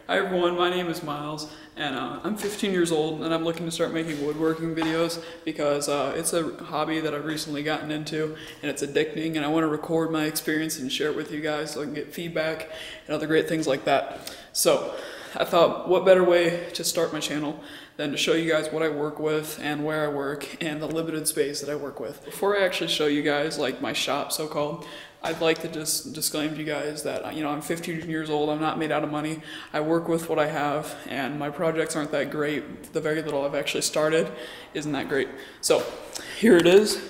Hi everyone, my name is Miles, and I'm 15 years old, and I'm looking to start making woodworking videos because it's a hobby that I've recently gotten into, and it's addicting, and I want to record my experience and share it with you guys so I can get feedback and other great things like that. So I thought, what better way to start my channel than to show you guys what I work with and where I work and the limited space that I work with. Before I actually show you guys like my shop, so-called, I'd like to just disclaim to you guys that, I'm 15 years old, I'm not made out of money. I work with what I have, and my projects aren't that great. The very little I've actually started isn't that great. So, here it is.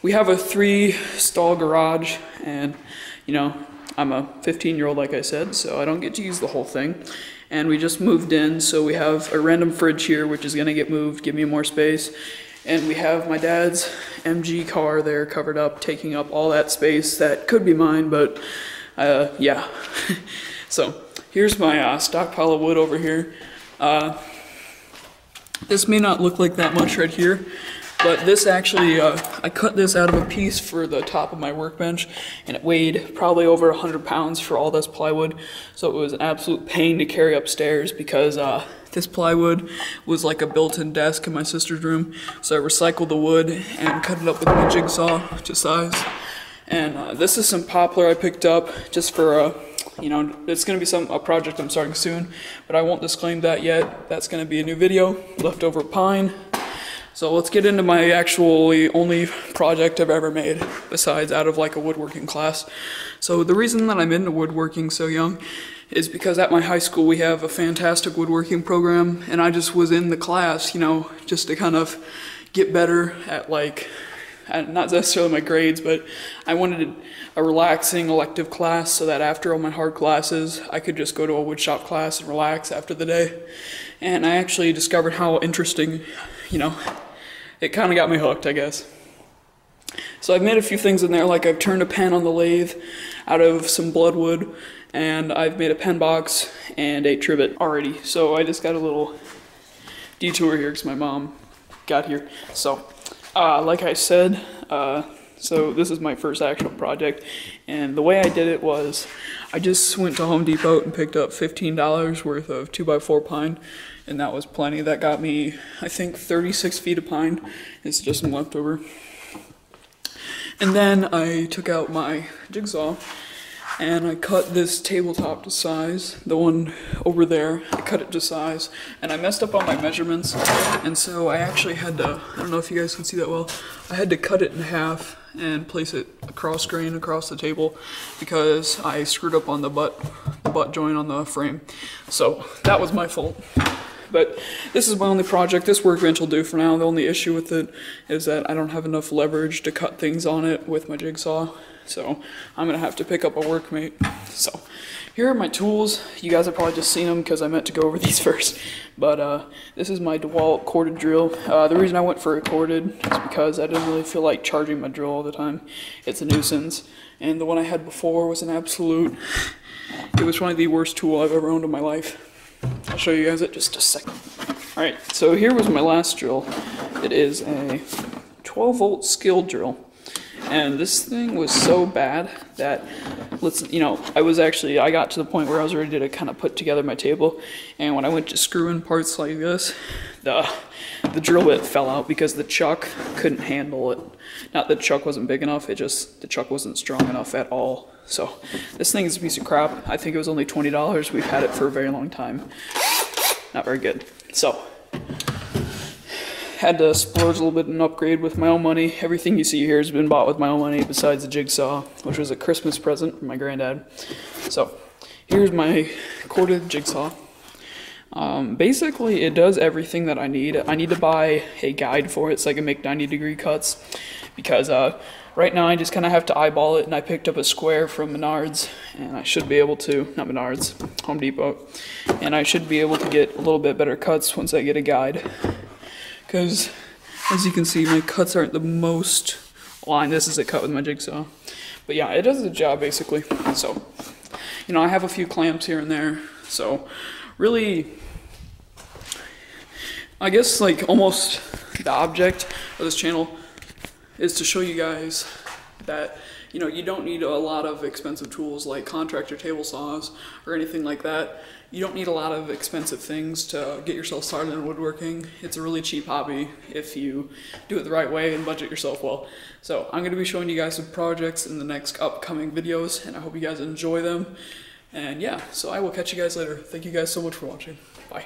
We have a 3-stall garage, and, I'm a 15-year-old, like I said, so I don't get to use the whole thing. And we just moved in, so we have a random fridge here, which is gonna get moved, give me more space. And we have my dad's MG car there covered up, taking up all that space that could be mine, but yeah. So here's my stockpile of wood over here. This may not look like that much right here, but this actually, I cut this out of a piece for the top of my workbench, and it weighed probably over 100 pounds for all this plywood. So it was an absolute pain to carry upstairs because this plywood was like a built-in desk in my sister's room. So I recycled the wood and cut it up with my jigsaw to size. And this is some poplar I picked up just for, it's going to be a project I'm starting soon, but I won't disclaim that yet. That's going to be a new video, leftover pine. So let's get into my actually only project I've ever made, besides out of like a woodworking class. So the reason that I'm into woodworking so young is because at my high school we have a fantastic woodworking program, and I just was in the class, just to kind of get better at not necessarily my grades, but I wanted a relaxing elective class so that after all my hard classes, I could just go to a woodshop class and relax after the day. And I actually discovered how interesting, it kind of got me hooked, I guess. So I've made a few things in there, like I've turned a pen on the lathe out of some bloodwood, and I've made a pen box and a trivet already. So I just got a little detour here because my mom got here. So, like I said, so this is my first actual project, and the way I did it was I just went to Home Depot and picked up $15 worth of 2x4 pine, and that was plenty. That got me, I think, 36 feet of pine. It's just some leftover. And then I took out my jigsaw and I cut this tabletop to size, the one over there, I cut it to size, and I messed up on my measurements, and so I actually had to, I don't know if you guys can see that well, I had to cut it in half and place it across grain across the table because I screwed up on the butt joint on the frame. So that was my fault. But this is my only project. This workbench will do for now. The only issue with it is that I don't have enough leverage to cut things on it with my jigsaw. So I'm gonna have to pick up a workmate. So here are my tools. You guys have probably just seen them because I meant to go over these first. But this is my DeWalt corded drill. The reason I went for a corded is because I didn't really feel like charging my drill all the time. It's a nuisance. And the one I had before was an absolute, it was one of the worst tools I've ever owned in my life. I'll show you guys it just a second. Alright, so here was my last drill. It is a 12-volt skill drill. And this thing was so bad that, I got to the point where I was ready to kind of put together my table. And when I went to screw in parts like this, the drill bit fell out because the chuck couldn't handle it. Not that the chuck wasn't big enough, the chuck wasn't strong enough at all. So this thing is a piece of crap. I think it was only $20. We've had it for a very long time. Not very good. So had to splurge a little bit and upgrade with my own money. Everything you see here has been bought with my own money besides the jigsaw, which was a Christmas present from my granddad. So here's my corded jigsaw. Basically it does everything that I need. I need to buy a guide for it so I can make 90-degree cuts because right now I just kind of have to eyeball it, and I picked up a square from Menards, and I should be able to, not Menards, Home Depot, and I should be able to get a little bit better cuts once I get a guide. Because, as you can see, my cuts aren't the most lined. This is a cut with my jigsaw. But yeah, it does the job, basically. So, I have a few clamps here and there. So, really, I guess, almost the object of this channel is to show you guys that, You know, you don't need a lot of expensive tools like contractor table saws or anything like that. You don't need a lot of expensive things to get yourself started in woodworking. It's a really cheap hobby if you do it the right way and budget yourself well. So I'm going to be showing you guys some projects in the next upcoming videos, and I hope you guys enjoy them. And yeah, so I will catch you guys later. Thank you guys so much for watching. Bye.